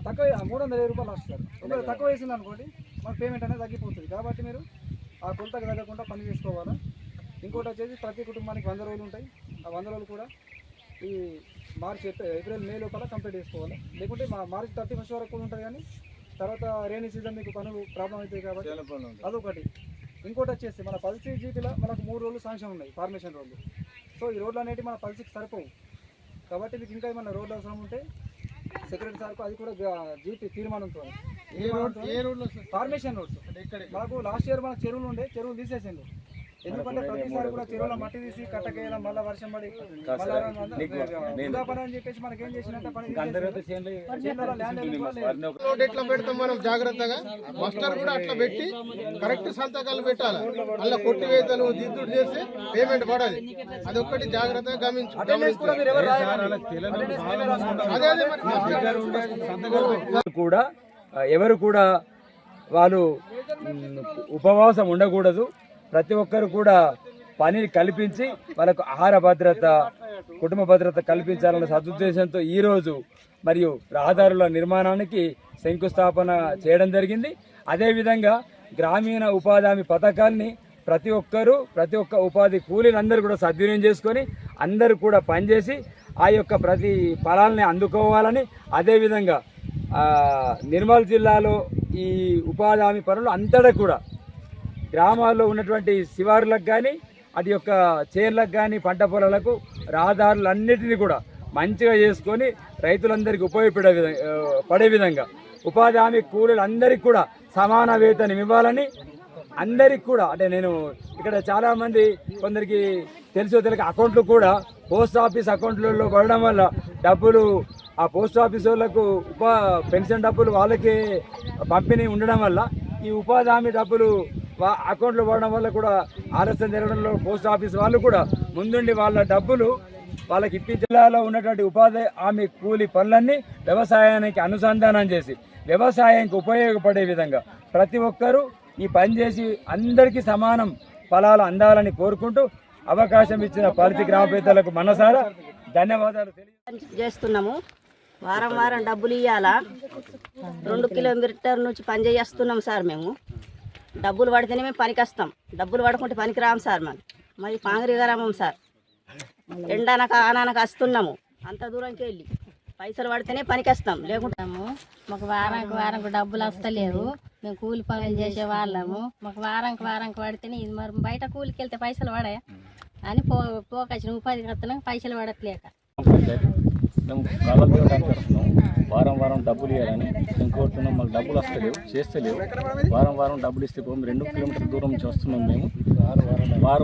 తక్కువ 350 రూపాయలు వస్తారు. ఒకవేళ తక్కువ వేసింది అనుకోండి మన పేమెంట్ అనేది తగ్గిపోతుంది. కాబట్టి మీరు ఆ కొలతకు తగ్గకుండా పని చేసుకోవాలా. ఇంకోటి వచ్చేసి ప్రతి కుటుంబానికి 100 రోజులు ఉంటాయి. ఆ 100 రోజులు కూడా ఈ మార్చ్ ఏప్రిల్ మే లోపల కంప్లీట్ చేసుకోవాలి. లేకుంటే మార్చ్ 31 వరకు కూడా ఉంటుంది. కానీ తర్వాత రైనీ సీజన్ మీకు పనులు ప్రాబ్లం అవుతాయి కాబట్టి అదొకటి. ఇంకోటి వచ్చేసి మన పల్సీ జీపీలో మనకు 3 రోజులు శాంక్షన్ ఉన్నాయి, ఫార్మేషన్ రోడ్లు. సో ఈ రోడ్లు అనేవి మన పల్సీకి సరిపోవు. కాబట్టి మీకు ఇంకా ఏమన్నా రోడ్లు అవసరం ఉంటే సెక్రటరీ సార్కు అది కూడా జీపీ తీర్మానంతో ఫార్మేషన్ రోడ్స్. మాకు లాస్ట్ ఇయర్ మన చెరువులు ఉండే, చెరువులు తీసేసిండు. ఎందుకంటే ప్రతిసారి కూడా చెరువులో మట్టి తీసి కట్టకేయడం, మళ్ళీ వర్షం పడి పని అని చెప్పేసి మనకి ఏం చేసినట్టే పని ఎట్లా పెడతాం మనం జాగ్రత్తగా. మాస్టర్ కూడా అట్లా పెట్టి కరెక్ట్ సంతకాలు పెట్టాలి. అలా కొట్టివేతలు దిద్దుడు చేస్తే పేమెంట్ పడాలి. అదొక్కటి జాగ్రత్తగా గమనించు. కూడా ఎవరు కూడా వాళ్ళు ఉపవాసం ఉండకూడదు. ప్రతి ఒక్కరు కూడా పనిని కల్పించి వాళ్ళకు ఆహార భద్రత, కుటుంబ భద్రత కల్పించాలన్న సదుద్దేశంతో ఈరోజు మరియు రహదారుల నిర్మాణానికి శంకుస్థాపన చేయడం జరిగింది. అదేవిధంగా గ్రామీణ ఉపాధి హామీ పథకాన్ని ప్రతి ఒక్క ఉపాధి కూలీలందరూ కూడా సద్వినియోగం చేసుకొని అందరూ కూడా పనిచేసి ఆ యొక్క ప్రతి ఫలాల్ని అందుకోవాలని, అదేవిధంగా నిర్మల్ జిల్లాలో ఈ ఉపాధి హామీ పనులు అంతటా కూడా గ్రామాల్లో ఉన్నటువంటి శివారులకు కానీ అది యొక్క చేర్లకు కానీ పంట పొలాలకు రహదారులన్నిటినీ కూడా మంచిగా చేసుకొని రైతులందరికీ పడే విధంగా ఉపాధి హామీ కూలీలందరికీ కూడా సమాన వేతనం ఇవ్వాలని అందరికి కూడా, అంటే నేను ఇక్కడ చాలామంది కొందరికి తెలుసో తెలియక అకౌంట్లు కూడా పోస్ట్ ఆఫీస్ అకౌంట్లలో పడడం వల్ల డబ్బులు ఆ పోస్ట్ ఆఫీస్ వాళ్ళకు పెన్షన్ డబ్బులు వాళ్ళకి పంపిణీ ఉండడం వల్ల ఈ ఉపాధి హామీ డబ్బులు అకౌంట్లో పడడం వల్ల కూడా ఆలస్యం జరగడంలో పోస్ట్ ఆఫీస్ వాళ్ళు కూడా ముందుండి వాళ్ళ డబ్బులు వాళ్ళకి జిల్లాలో ఉన్నటువంటి ఉపాధి హామీ కూలీ పనులన్నీ వ్యవసాయానికి అనుసంధానం చేసి వ్యవసాయానికి ఉపయోగపడే విధంగా ప్రతి ఒక్కరూ ఈ పని చేసి అందరికీ సమానం ఫలాలు అందాలని కోరుకుంటూ అవకాశం ఇచ్చిన పల్సీ గ్రామ పెద్దలకు మనసారా ధన్యవాదాలు చేస్తున్నాము. వారం వారం డబ్బులు ఇవ్వాలా. 2 కిలోమీటర్ నుంచి పని చేస్తున్నాం సార్. మేము డబ్బులు పడితేనే మేము పనికి వస్తాం. డబ్బులు పడుకుంటే పనికి రాము సార్. మరి పాంగరి గ్రామం సార్. ఎండానక ఆనానక వస్తున్నాము. అంత దూరంకి వెళ్ళి పైసలు పడితేనే పనికి వస్తాం, లేకుంటాము. మాకు వారానికి డబ్బులు వస్తలేవు. మేము కూలి పనులు చేసే వాళ్ళము. మాకు వారానికి పడితేనే ఇది. మరి బయట కూలికి వెళ్తే పైసలు పడాయా అని పోకొచ్చిన ఉపాధి కత్తనం పైసలు పడట్లేక మేము కాలం తీయడానికి వస్తున్నాం. వారం డబ్బులు ఇవ్వాలని మేము కోరుతున్నాం. మాకు డబ్బులు వస్తలేవు, చేస్తలేవు. వారం డబ్బులు ఇస్తే 2 కిలోమీటర్ల దూరం నుంచి వస్తున్నాం. మేము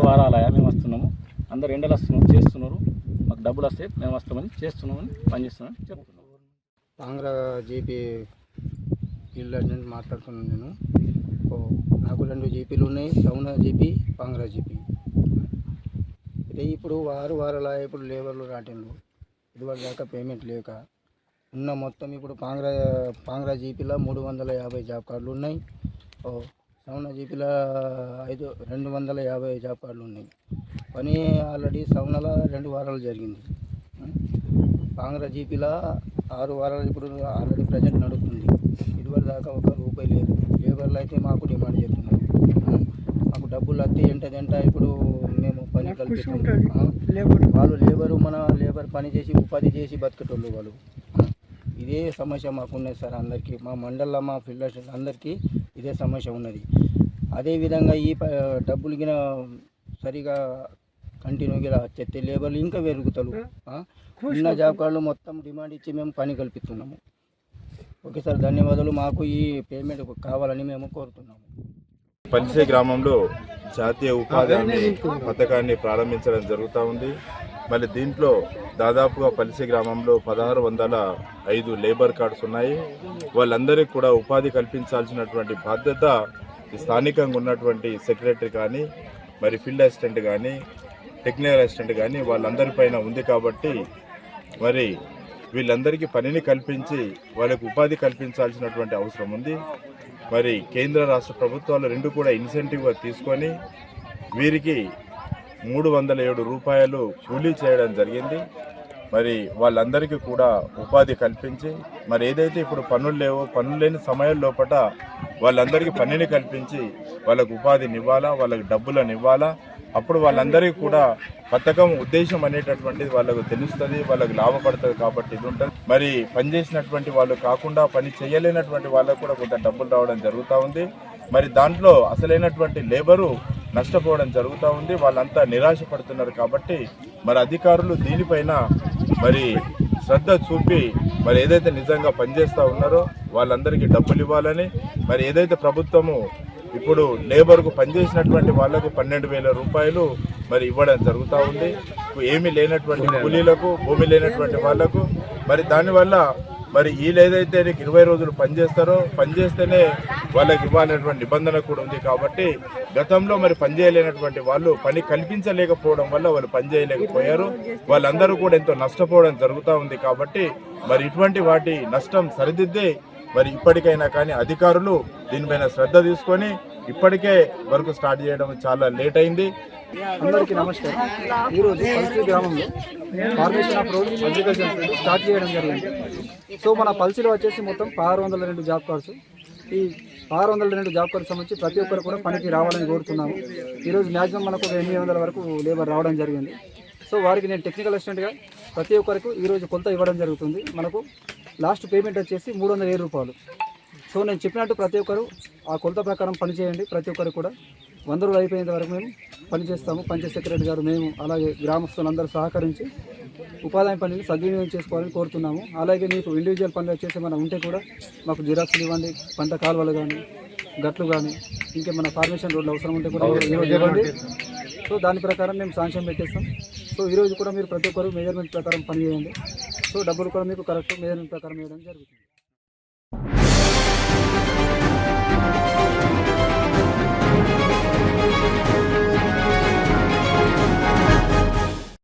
వారాలయా మేము వస్తున్నాము. అందరు ఎండలు వస్తున్నాం, చేస్తున్నారు. మాకు డబ్బులు వస్తే మేము వస్తామని చేస్తున్నామని పనిచేస్తున్నామని చెప్తున్నాం. పాంగ్రా జీపీ ఫీల్డ్ అసిస్టెంట్ మాట్లాడుతున్నాను నేను. నాకు 2 జీపీలు ఉన్నాయి, సౌనా జీపీ, పాంగ్రా జీపీ. అయితే ఇప్పుడు వారాల ఇప్పుడు లేబర్లు రాటిండ్రు. ఇదివరకు దాకా పేమెంట్ లేక ఉన్న మొత్తం ఇప్పుడు పాంగ్రా జీపీలో 350 జాబ్ కార్డులు ఉన్నాయి. సౌనా జీపీలో 250 జాబ్ కార్డులు ఉన్నాయి. పని ఆల్రెడీ సౌనాలో 2 వారాలు జరిగింది. పాంగ్రా జీపీలో 6 వారాలు ఇప్పుడు ఆల్రెడీ ప్రజెంట్ నడుస్తుంది. ఇదివరకు దాకా 1 రూపాయి లేదు. లేబర్లు అయితే మాకు డిమాండ్ చేస్తున్నారు. మాకు డబ్బులు వస్తే ఎంట ఇప్పుడు మేము పని కల్పిస్తాం. వాళ్ళు మన లేబర్ పని చేసి ఉపాధి చేసి బతికేటోళ్ళు వాళ్ళు. ఇదే సమస్య మాకున్నది సార్. అందరికీ మా మండలంలో మా ఫీల్డ్ అందరికీ ఇదే సమస్య ఉన్నది. అదేవిధంగా ఈ డబ్బులు గిన సరిగా కంటిన్యూగా చెత్తే లేబర్లు ఇంకా పెరుగుతారు. ఉన్న జాబ్ కార్డులు మొత్తం డిమాండ్ ఇచ్చి మేము పని కల్పిస్తున్నాము. ఓకే సార్, ధన్యవాదాలు. మాకు ఈ పేమెంట్ కావాలని మేము కోరుతున్నాము. పల్సీ గ్రామంలో జాతీయ ఉపాధి హామీ పథకాన్ని ప్రారంభించడం జరుగుతూ ఉంది. మళ్ళీ దీంట్లో దాదాపుగా పల్సీ గ్రామంలో 1605 లేబర్ కార్డ్స్ ఉన్నాయి. వాళ్ళందరికీ కూడా ఉపాధి కల్పించాల్సినటువంటి బాధ్యత స్థానికంగా ఉన్నటువంటి సెక్రటరీ కానీ, మరి ఫీల్డ్ అసిస్టెంట్ కానీ, టెక్నికల్ అసిస్టెంట్ కానీ వాళ్ళందరిపైన ఉంది. కాబట్టి మరి వీళ్ళందరికీ పనిని కల్పించి వాళ్ళకు ఉపాధి కల్పించాల్సినటువంటి అవసరం ఉంది. మరి కేంద్ర రాష్ట్ర ప్రభుత్వాలు 2 కూడా ఇన్సెంటివ్గా తీసుకొని వీరికి 307 రూపాయలు కూలీ చేయడం జరిగింది. మరి వాళ్ళందరికీ కూడా ఉపాధి కల్పించి మరి ఏదైతే ఇప్పుడు పనులు లేవో పనులు లేని సమయం లోపల వాళ్ళందరికీ పనిని కల్పించి వాళ్ళకు ఉపాధిని ఇవ్వాలా, వాళ్ళకి డబ్బులను ఇవ్వాలా. అప్పుడు వాళ్ళందరికీ కూడా పథకం ఉద్దేశం అనేటటువంటిది వాళ్ళకు తెలుస్తుంది, వాళ్ళకు లాభపడుతుంది. కాబట్టి ఇది ఉంటుంది. మరి పని చేసినటువంటి వాళ్ళు కాకుండా పని చేయలేనటువంటి వాళ్ళకు కూడా కొంత డబ్బులు రావడం జరుగుతూ ఉంది. మరి దాంట్లో అసలైనటువంటి లేబరు నష్టపోవడం జరుగుతూ ఉంది. వాళ్ళంతా నిరాశపడుతున్నారు. కాబట్టి మరి అధికారులు దీనిపైన మరి శ్రద్ధ చూపి మరి ఏదైతే నిజంగా పనిచేస్తూ ఉన్నారో వాళ్ళందరికీ డబ్బులు ఇవ్వాలని, మరి ఏదైతే ప్రభుత్వము ఇప్పుడు లేబర్కు పనిచేసినటువంటి వాళ్లకు 12,000 రూపాయలు మరి ఇవ్వడం జరుగుతూ ఉంది. ఏమీ లేనటువంటి కూలీలకు, భూమి లేనటువంటి వాళ్లకు మరి దానివల్ల మరి వీళ్ళు ఏదైతే 20 రోజులు పనిచేస్తారో పనిచేస్తేనే వాళ్ళకి ఇవ్వాలనేటువంటి నిబంధన కూడా ఉంది. కాబట్టి గతంలో మరి పనిచేయలేనటువంటి వాళ్ళు పని కల్పించలేకపోవడం వల్ల వాళ్ళు పనిచేయలేకపోయారు. వాళ్ళందరూ కూడా ఎంతో నష్టపోవడం జరుగుతూ ఉంది. కాబట్టి మరి ఇటువంటి వాటి నష్టం సరిదిద్దే మరి ఇప్పటికైనా కానీ అధికారులు దీనిపైన శ్రద్ధ తీసుకొని ఇప్పటికే వరకు స్టార్ట్ చేయడం చాలా లేట్ అయింది. అందరికీ నమస్కారం. ఈరోజు పల్సి గ్రామంలో formation of road agriculture field start చేయడం జరిగింది. సో మన పల్సిలో వచ్చేసి మొత్తం 602 జాబ్ కార్డ్స్. ఈ 602 జాబ్ కార్డ్స్ సంబంధించి ప్రతి ఒక్కరు కూడా పనికి రావాలని కోరుతున్నాము. ఈరోజు మ్యాక్సిమం మనకు 800 వరకు లేబర్ రావడం జరిగింది. సో వారికి నేను టెక్నికల్ అసిస్టెంట్గా ప్రతి ఒక్కరికి ఈరోజు కొలత ఇవ్వడం జరుగుతుంది. మనకు లాస్ట్ పేమెంట్ వచ్చేసి 307 రూపాయలు. సో నేను చెప్పినట్టు ప్రతి ఒక్కరు ఆ కొలత ప్రకారం పనిచేయండి. ప్రతి ఒక్కరు కూడా 100 రోజులు అయిపోయేంత వరకు మేము పనిచేస్తాము. పంచాయత్ సెక్రటరీ గారు, మేము, అలాగే గ్రామస్తులందరూ సహకరించి ఉపాధి పనిని సద్వినియోగం చేసుకోవాలని కోరుతున్నాము. అలాగే మీకు ఇండివిజువల్ పనులు వచ్చేసి మనం ఉంటే కూడా మాకు జిరాక్స్లు ఇవ్వండి. పంట కాలువలు కానీ, గట్లు కానీ, ఇంకేమైనా ఫార్మేషన్ రోడ్లు అవసరం ఉంటే కూడా ఈరోజు ఇవ్వండి. సో దాని ప్రకారం మేము శాంక్షన్ పెట్టేస్తాం. సో ఈరోజు కూడా మీరు ప్రతి ఒక్కరు మెజర్మెంట్ ప్రకారం పని చేయండి. సో డబ్బులు కూడా మీకు కరెక్ట్ మెజర్మెంట్ ప్రకారం వేయడం జరుగుతుంది.